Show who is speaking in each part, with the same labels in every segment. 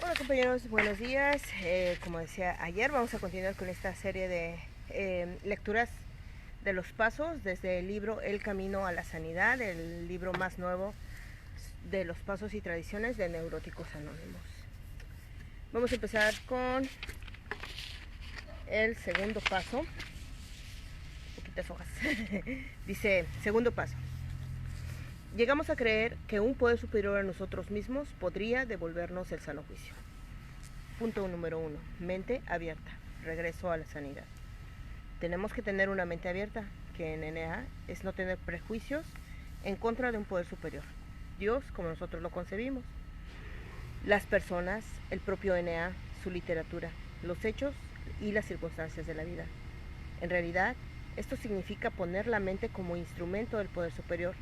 Speaker 1: Hola compañeros, buenos días. Como decía ayer, vamos a continuar con esta serie de lecturas de los pasos desde el libro El Camino a la Sanidad, el libro más nuevo de los pasos y tradiciones de Neuróticos Anónimos. Vamos a empezar con el segundo paso. Poquitas hojas. Dice, segundo paso. Llegamos a creer que un poder superior a nosotros mismos podría devolvernos el sano juicio. Punto número 1. Mente abierta. Regreso a la sanidad. Tenemos que tener una mente abierta, que en NA es no tener prejuicios en contra de un poder superior. Dios, como nosotros lo concebimos. Las personas, el propio NA, su literatura, los hechos y las circunstancias de la vida. En realidad, esto significa poner la mente como instrumento del poder superior.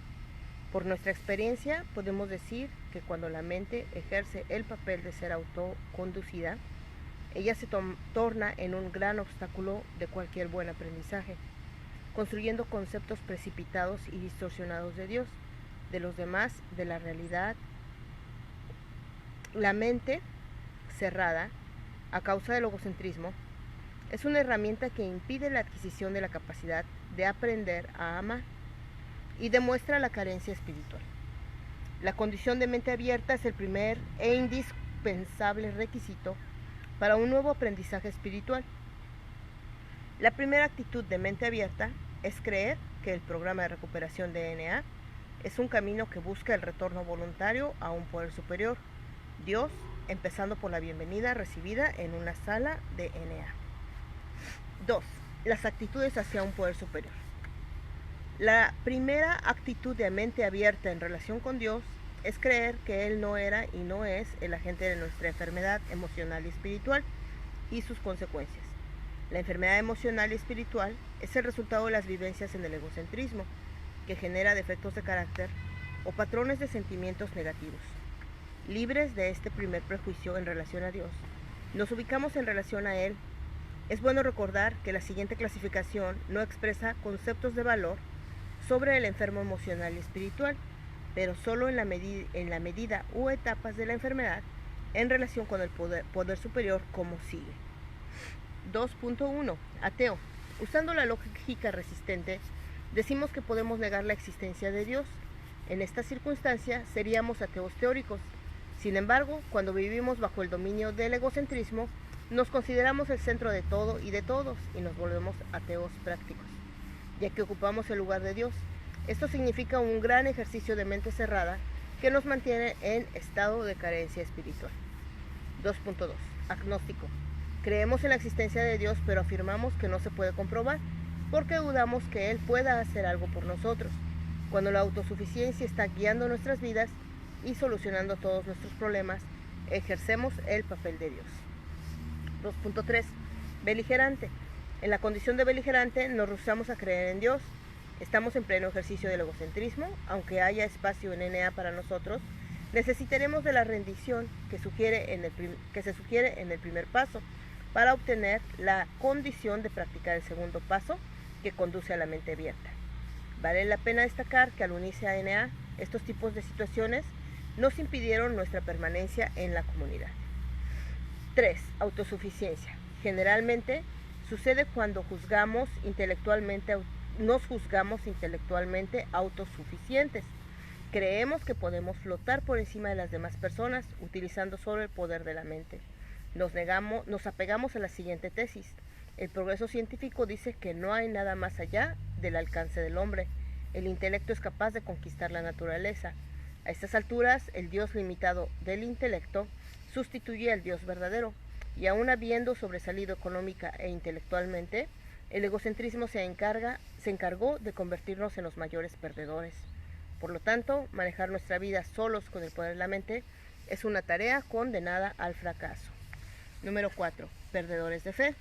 Speaker 1: Por nuestra experiencia, podemos decir que cuando la mente ejerce el papel de ser autoconducida, ella se torna en un gran obstáculo de cualquier buen aprendizaje, construyendo conceptos precipitados y distorsionados de Dios, de los demás, de la realidad. La mente cerrada, a causa del egocentrismo, es una herramienta que impide la adquisición de la capacidad de aprender a amar y demuestra la carencia espiritual. La condición de mente abierta es el primer e indispensable requisito para un nuevo aprendizaje espiritual. La primera actitud de mente abierta es creer que el programa de recuperación de NA es un camino que busca el retorno voluntario a un poder superior, Dios, empezando por la bienvenida recibida en una sala de NA. 2. Las actitudes hacia un poder superior. La primera actitud de mente abierta en relación con Dios es creer que Él no era y no es el agente de nuestra enfermedad emocional y espiritual y sus consecuencias. La enfermedad emocional y espiritual es el resultado de las vivencias en el egocentrismo, que genera defectos de carácter o patrones de sentimientos negativos. Libres de este primer prejuicio en relación a Dios, nos ubicamos en relación a Él. Es bueno recordar que la siguiente clasificación no expresa conceptos de valor sobre el enfermo emocional y espiritual, pero solo en la medida u etapas de la enfermedad en relación con el poder superior, como sigue. 2.1. Ateo. Usando la lógica resistente, decimos que podemos negar la existencia de Dios. En esta circunstancia seríamos ateos teóricos. Sin embargo, cuando vivimos bajo el dominio del egocentrismo, nos consideramos el centro de todo y de todos y nos volvemos ateos prácticos, ya que ocupamos el lugar de Dios. Esto significa un gran ejercicio de mente cerrada que nos mantiene en estado de carencia espiritual. 2.2. Agnóstico. Creemos en la existencia de Dios, pero afirmamos que no se puede comprobar, porque dudamos que Él pueda hacer algo por nosotros. Cuando la autosuficiencia está guiando nuestras vidas y solucionando todos nuestros problemas, ejercemos el papel de Dios. 2.3. Beligerante. En la condición de beligerante nos rehusamos a creer en Dios. Estamos en pleno ejercicio del egocentrismo. Aunque haya espacio en NA para nosotros, necesitaremos de la rendición que se sugiere en el primer paso para obtener la condición de practicar el segundo paso, que conduce a la mente abierta. Vale la pena destacar que al unirse a NA, estos tipos de situaciones nos impidieron nuestra permanencia en la comunidad. 3. Autosuficiencia. Generalmente sucede cuando nos juzgamos intelectualmente autosuficientes. Creemos que podemos flotar por encima de las demás personas utilizando solo el poder de la mente. Nos apegamos a la siguiente tesis. El progreso científico dice que no hay nada más allá del alcance del hombre. El intelecto es capaz de conquistar la naturaleza. A estas alturas, el Dios limitado del intelecto sustituye al Dios verdadero, y aún habiendo sobresalido económica e intelectualmente, el egocentrismo se encargó de convertirnos en los mayores perdedores. Por lo tanto, manejar nuestra vida solos con el poder de la mente es una tarea condenada al fracaso. Número 4. Perdedores de fe.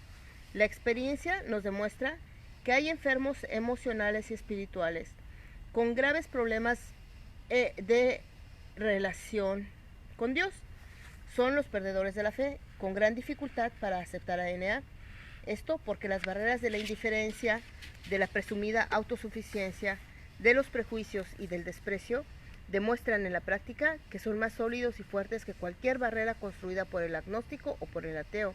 Speaker 1: La experiencia nos demuestra que hay enfermos emocionales y espirituales con graves problemas de relación con Dios. Son los perdedores de la fe, con gran dificultad para aceptar a NA. Esto porque las barreras de la indiferencia, de la presumida autosuficiencia, de los prejuicios y del desprecio demuestran en la práctica que son más sólidos y fuertes que cualquier barrera construida por el agnóstico o por el ateo.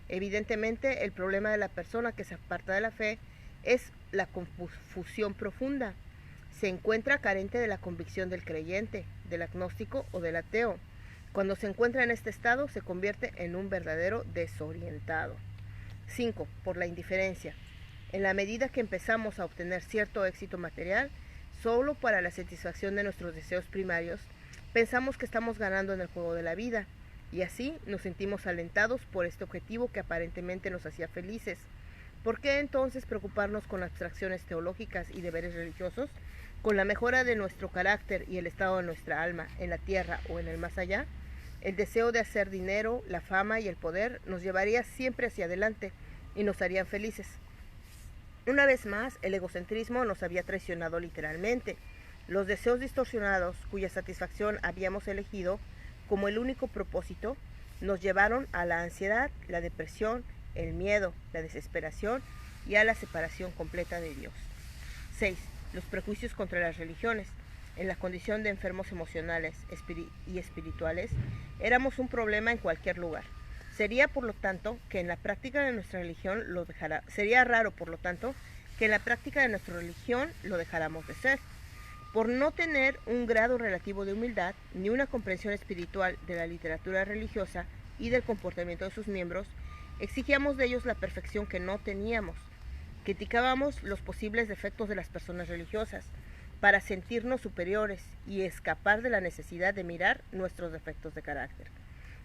Speaker 1: Evidentemente, el problema de la persona que se aparta de la fe es la confusión profunda. Se encuentra carente de la convicción del creyente, del agnóstico o del ateo. Cuando se encuentra en este estado, se convierte en un verdadero desorientado. 5. Por la indiferencia. En la medida que empezamos a obtener cierto éxito material, solo para la satisfacción de nuestros deseos primarios, pensamos que estamos ganando en el juego de la vida, y así nos sentimos alentados por este objetivo que aparentemente nos hacía felices. ¿Por qué entonces preocuparnos con abstracciones teológicas y deberes religiosos, con la mejora de nuestro carácter y el estado de nuestra alma en la tierra o en el más allá? El deseo de hacer dinero, la fama y el poder nos llevaría siempre hacia adelante y nos harían felices. Una vez más, el egocentrismo nos había traicionado literalmente. Los deseos distorsionados, cuya satisfacción habíamos elegido como el único propósito, nos llevaron a la ansiedad, la depresión, el miedo, la desesperación y a la separación completa de Dios. 6. Los prejuicios contra las religiones. En la condición de enfermos emocionales y espirituales, éramos un problema en cualquier lugar. Sería, por lo tanto, que en la práctica de nuestra religión sería raro, por lo tanto, que en la práctica de nuestra religión lo dejáramos de ser. Por no tener un grado relativo de humildad, ni una comprensión espiritual de la literatura religiosa y del comportamiento de sus miembros, exigíamos de ellos la perfección que no teníamos. Criticábamos los posibles defectos de las personas religiosas para sentirnos superiores y escapar de la necesidad de mirar nuestros defectos de carácter.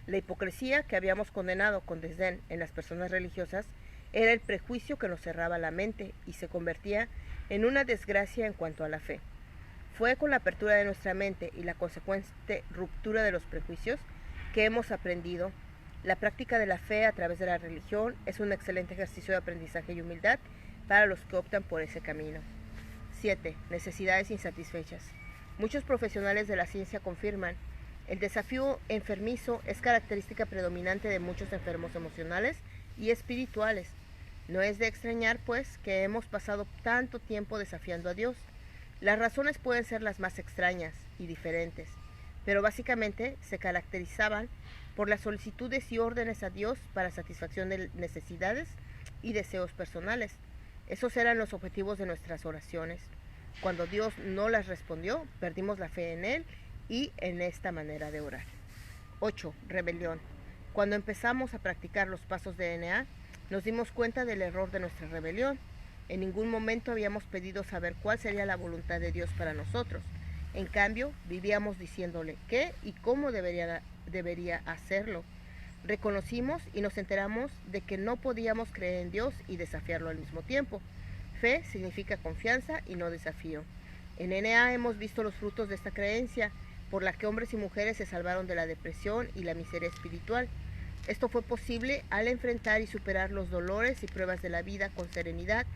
Speaker 1: La hipocresía que habíamos condenado con desdén en las personas religiosas era el prejuicio que nos cerraba la mente y se convertía en una desgracia en cuanto a la fe. Fue con la apertura de nuestra mente y la consecuente ruptura de los prejuicios que hemos aprendido. La práctica de la fe a través de la religión es un excelente ejercicio de aprendizaje y humildad para los que optan por ese camino. 7. Necesidades insatisfechas. Muchos profesionales de la ciencia confirman: el desafío enfermizo es característica predominante de muchos enfermos emocionales y espirituales. No es de extrañar, pues, que hemos pasado tanto tiempo desafiando a Dios. Las razones pueden ser las más extrañas y diferentes, pero básicamente se caracterizaban por las solicitudes y órdenes a Dios para satisfacción de necesidades y deseos personales. Esos eran los objetivos de nuestras oraciones. Cuando Dios no las respondió, perdimos la fe en Él y en esta manera de orar. 8. Rebelión. Cuando empezamos a practicar los pasos de NA, nos dimos cuenta del error de nuestra rebelión. En ningún momento habíamos pedido saber cuál sería la voluntad de Dios para nosotros. En cambio, vivíamos diciéndole qué y cómo debería hacerlo. Reconocimos y nos enteramos de que no podíamos creer en Dios y desafiarlo al mismo tiempo. Fe significa confianza y no desafío. En NA hemos visto los frutos de esta creencia, por la que hombres y mujeres se salvaron de la depresión y la miseria espiritual. Esto fue posible al enfrentar y superar los dolores y pruebas de la vida con serenidad,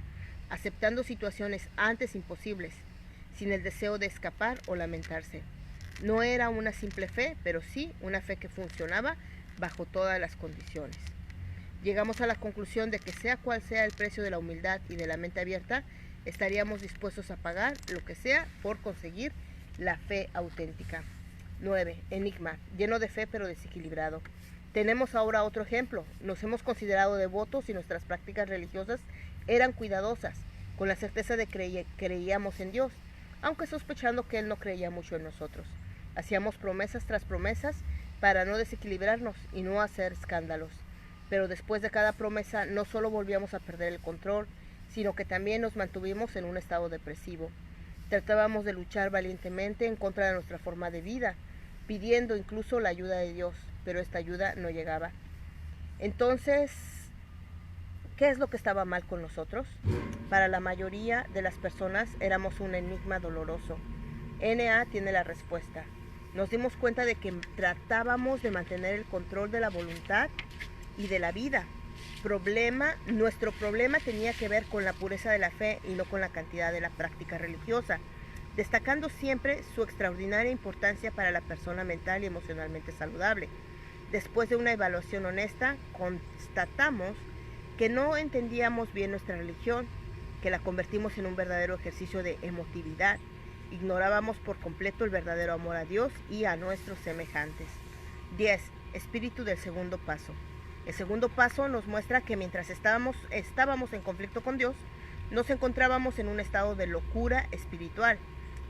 Speaker 1: aceptando situaciones antes imposibles, sin el deseo de escapar o lamentarse. No era una simple fe, pero sí una fe que funcionaba bajo todas las condiciones. Llegamos a la conclusión de que sea cual sea el precio de la humildad y de la mente abierta, estaríamos dispuestos a pagar lo que sea por conseguir la fe auténtica. 9. Enigma, lleno de fe pero desequilibrado. Tenemos ahora otro ejemplo. Nos hemos considerado devotos y nuestras prácticas religiosas eran cuidadosas, con la certeza de que creíamos en Dios, aunque sospechando que Él no creía mucho en nosotros. Hacíamos promesas tras promesas para no desequilibrarnos y no hacer escándalos. Pero después de cada promesa no solo volvíamos a perder el control, sino que también nos mantuvimos en un estado depresivo. Tratábamos de luchar valientemente en contra de nuestra forma de vida, pidiendo incluso la ayuda de Dios, pero esta ayuda no llegaba. Entonces, ¿qué es lo que estaba mal con nosotros? Para la mayoría de las personas éramos un enigma doloroso. NA tiene la respuesta. Nos dimos cuenta de que tratábamos de mantener el control de la voluntad y de la vida. Nuestro problema tenía que ver con la pureza de la fe y no con la cantidad de la práctica religiosa, destacando siempre su extraordinaria importancia para la persona mental y emocionalmente saludable. Después de una evaluación honesta, constatamos que no entendíamos bien nuestra religión, que la convertimos en un verdadero ejercicio de emotividad Ignorábamos por completo el verdadero amor a Dios y a nuestros semejantes. 10. Espíritu del segundo paso. El segundo paso nos muestra que mientras estábamos en conflicto con Dios, nos encontrábamos en un estado de locura espiritual.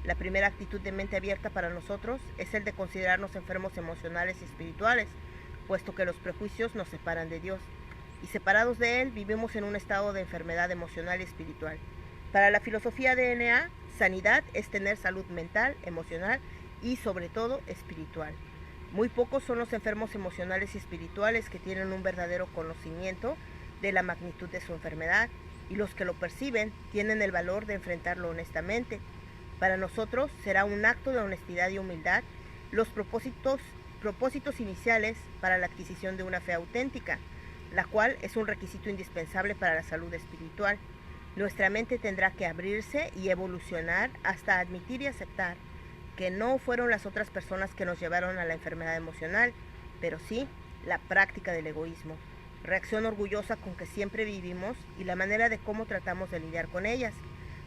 Speaker 1: La primera actitud de mente abierta para nosotros es el de considerarnos enfermos emocionales y espirituales, puesto que los prejuicios nos separan de Dios, y separados de Él vivimos en un estado de enfermedad emocional y espiritual. Para la filosofía de DNA, sanidad es tener salud mental, emocional y sobre todo espiritual. Muy pocos son los enfermos emocionales y espirituales que tienen un verdadero conocimiento de la magnitud de su enfermedad, y los que lo perciben tienen el valor de enfrentarlo honestamente. Para nosotros será un acto de honestidad y humildad los propósitos iniciales para la adquisición de una fe auténtica, la cual es un requisito indispensable para la salud espiritual. Nuestra mente tendrá que abrirse y evolucionar hasta admitir y aceptar que no fueron las otras personas que nos llevaron a la enfermedad emocional, pero sí la práctica del egoísmo, reacción orgullosa con que siempre vivimos y la manera de cómo tratamos de lidiar con ellas.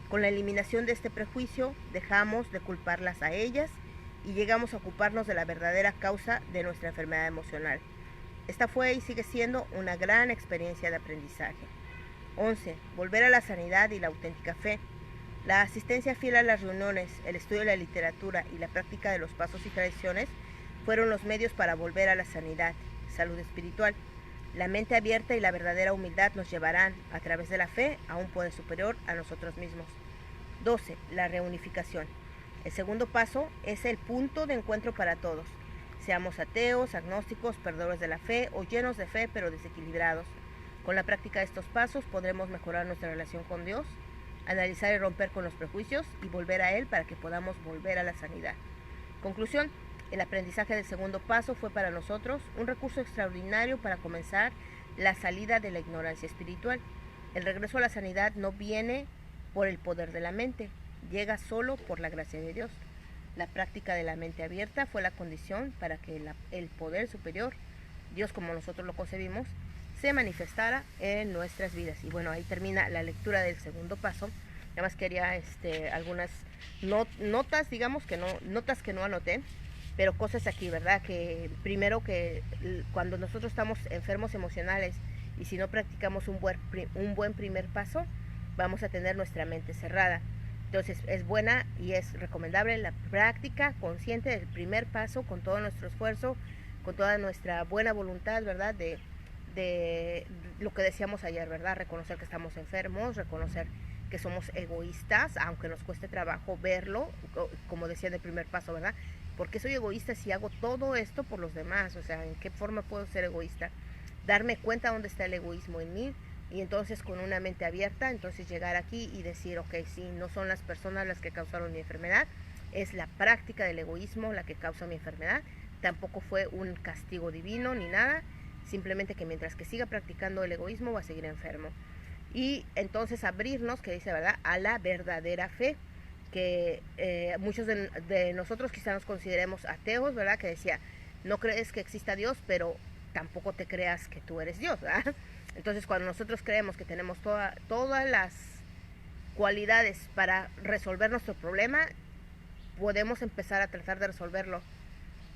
Speaker 1: Con la eliminación de este prejuicio, dejamos de culparlas a ellas y llegamos a ocuparnos de la verdadera causa de nuestra enfermedad emocional. Esta fue y sigue siendo una gran experiencia de aprendizaje. 11. Volver a la sanidad y la auténtica fe. La asistencia fiel a las reuniones, el estudio de la literatura y la práctica de los pasos y tradiciones fueron los medios para volver a la sanidad, salud espiritual. La mente abierta y la verdadera humildad nos llevarán, a través de la fe, a un poder superior a nosotros mismos. 12. La reunificación. El segundo paso es el punto de encuentro para todos. Seamos ateos, agnósticos, perdedores de la fe o llenos de fe pero desequilibrados. Con la práctica de estos pasos podremos mejorar nuestra relación con Dios, analizar y romper con los prejuicios y volver a Él para que podamos volver a la sanidad. Conclusión. El aprendizaje del segundo paso fue para nosotros un recurso extraordinario para comenzar la salida de la ignorancia espiritual. El regreso a la sanidad no viene por el poder de la mente, llega solo por la gracia de Dios. La práctica de la mente abierta fue la condición para que el poder superior, Dios como nosotros lo concebimos, se manifestara en nuestras vidas. Y bueno, ahí termina la lectura del segundo paso. Nada más quería algunas notas, digamos, notas que no anoté, pero cosas aquí, ¿verdad? Que primero que cuando nosotros estamos enfermos emocionales y si no practicamos un buen primer paso, vamos a tener nuestra mente cerrada. Entonces es buena y es recomendable la práctica consciente del primer paso con todo nuestro esfuerzo, con toda nuestra buena voluntad, ¿verdad? De lo que decíamos ayer, ¿verdad? Reconocer que estamos enfermos, reconocer que somos egoístas, aunque nos cueste trabajo verlo, como decía en el primer paso, ¿verdad? ¿Por qué soy egoísta si hago todo esto por los demás? O sea, ¿en qué forma puedo ser egoísta? Darme cuenta dónde está el egoísmo en mí y entonces con una mente abierta, entonces llegar aquí y decir, ok, sí, no son las personas las que causaron mi enfermedad, es la práctica del egoísmo la que causa mi enfermedad, tampoco fue un castigo divino ni nada, simplemente que mientras que siga practicando el egoísmo va a seguir enfermo. Y entonces abrirnos, que dice, ¿verdad?, a la verdadera fe, que muchos de nosotros quizá nos consideremos ateos, ¿verdad?, que decía, no crees que exista Dios, pero tampoco te creas que tú eres Dios, ¿verdad? Entonces cuando nosotros creemos que tenemos todas las cualidades para resolver nuestro problema, podemos empezar a tratar de resolverlo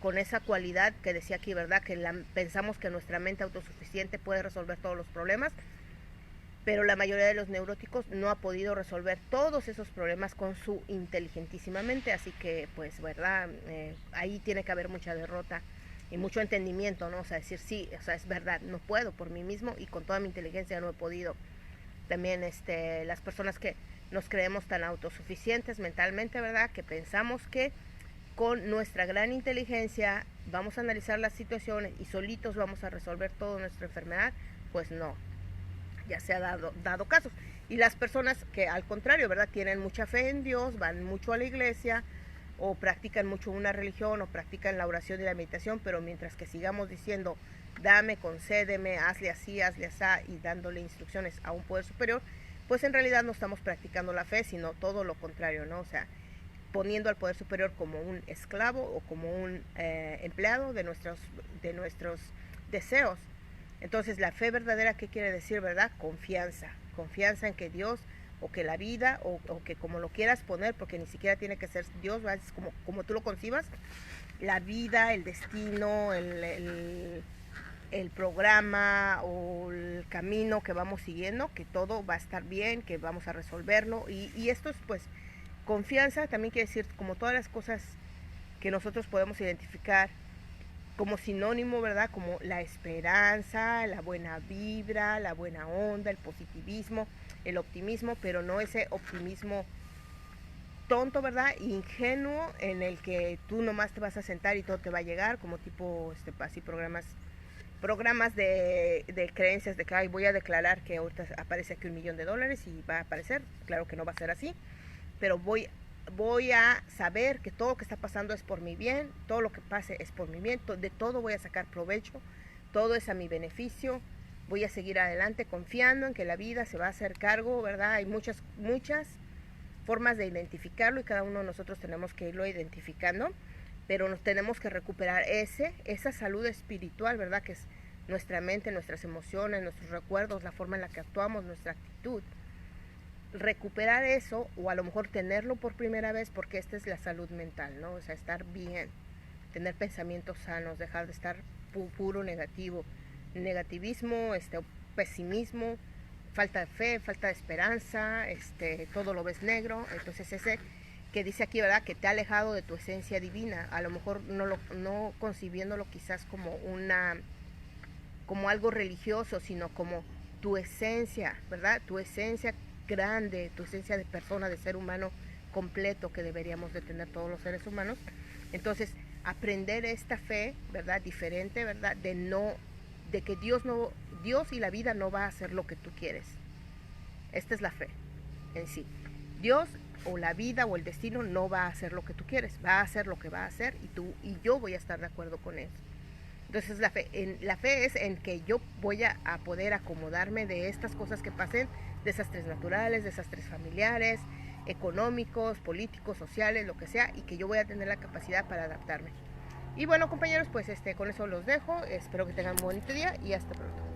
Speaker 1: con esa cualidad que decía aquí, ¿verdad?, que pensamos que nuestra mente autosuficiente puede resolver todos los problemas, pero la mayoría de los neuróticos no ha podido resolver todos esos problemas con su inteligentísima mente, así que, pues, ¿verdad?, ahí tiene que haber mucha derrota y mucho entendimiento, ¿no? O sea, decir, sí, o sea, es verdad, no puedo por mí mismo y con toda mi inteligencia no he podido. También las personas que nos creemos tan autosuficientes mentalmente, ¿verdad?, que pensamos que con nuestra gran inteligencia vamos a analizar las situaciones y solitos vamos a resolver toda nuestra enfermedad, pues no. Ya se ha dado casos. Y las personas que al contrario, ¿verdad?, tienen mucha fe en Dios, van mucho a la iglesia o practican mucho una religión o practican la oración y la meditación, pero mientras que sigamos diciendo, dame, concédeme, hazle así y dándole instrucciones a un poder superior, pues en realidad no estamos practicando la fe, sino todo lo contrario, ¿no? O sea, poniendo al poder superior como un esclavo o como un empleado de nuestros deseos. Entonces la fe verdadera, ¿qué quiere decir, verdad? Confianza en que Dios o que la vida, o que como lo quieras poner, porque ni siquiera tiene que ser Dios, ¿verdad? Es como tú lo concibas, la vida, el destino, el programa o el camino que vamos siguiendo, que todo va a estar bien, que vamos a resolverlo. Y esto es pues confianza, también quiere decir como todas las cosas que nosotros podemos identificar como sinónimo, ¿verdad? Como la esperanza, la buena vibra, la buena onda, el positivismo, el optimismo, pero no ese optimismo tonto, ¿verdad? Ingenuo, en el que tú nomás te vas a sentar y todo te va a llegar, como tipo así programas de creencias de que ay, voy a declarar que ahorita aparece aquí $1,000,000 y va a aparecer. Claro que no va a ser así, pero voy a saber que todo lo que está pasando es por mi bien, todo lo que pase es por mi bien, de todo voy a sacar provecho, todo es a mi beneficio, voy a seguir adelante confiando en que la vida se va a hacer cargo, ¿verdad? Hay muchas formas de identificarlo y cada uno de nosotros tenemos que irlo identificando, pero nos tenemos que recuperar esa salud espiritual, ¿verdad? Que es nuestra mente, nuestras emociones, nuestros recuerdos, la forma en la que actuamos, nuestra actitud. Recuperar eso, o a lo mejor tenerlo por primera vez, porque esta es la salud mental, ¿no? O sea, estar bien, tener pensamientos sanos, dejar de estar puro negativismo, pesimismo, falta de fe, falta de esperanza, todo lo ves negro. Entonces ese que dice aquí, ¿verdad? Que te ha alejado de tu esencia divina, a lo mejor no concibiéndolo quizás como algo religioso, sino como tu esencia, ¿verdad? Tu esencia grande, tu esencia de persona, de ser humano completo que deberíamos de tener todos los seres humanos. Entonces, aprender esta fe, ¿verdad? Diferente, ¿verdad? De que Dios y la vida no va a hacer lo que tú quieres. Esta es la fe en sí. Dios o la vida o el destino no va a hacer lo que tú quieres, va a hacer lo que va a hacer y yo voy a estar de acuerdo con eso. Entonces la fe es en que yo voy a poder acomodarme de estas cosas que pasen, desastres naturales, desastres familiares, económicos, políticos, sociales, lo que sea, y que yo voy a tener la capacidad para adaptarme. Y bueno, compañeros, pues con eso los dejo. Espero que tengan un bonito día y hasta pronto.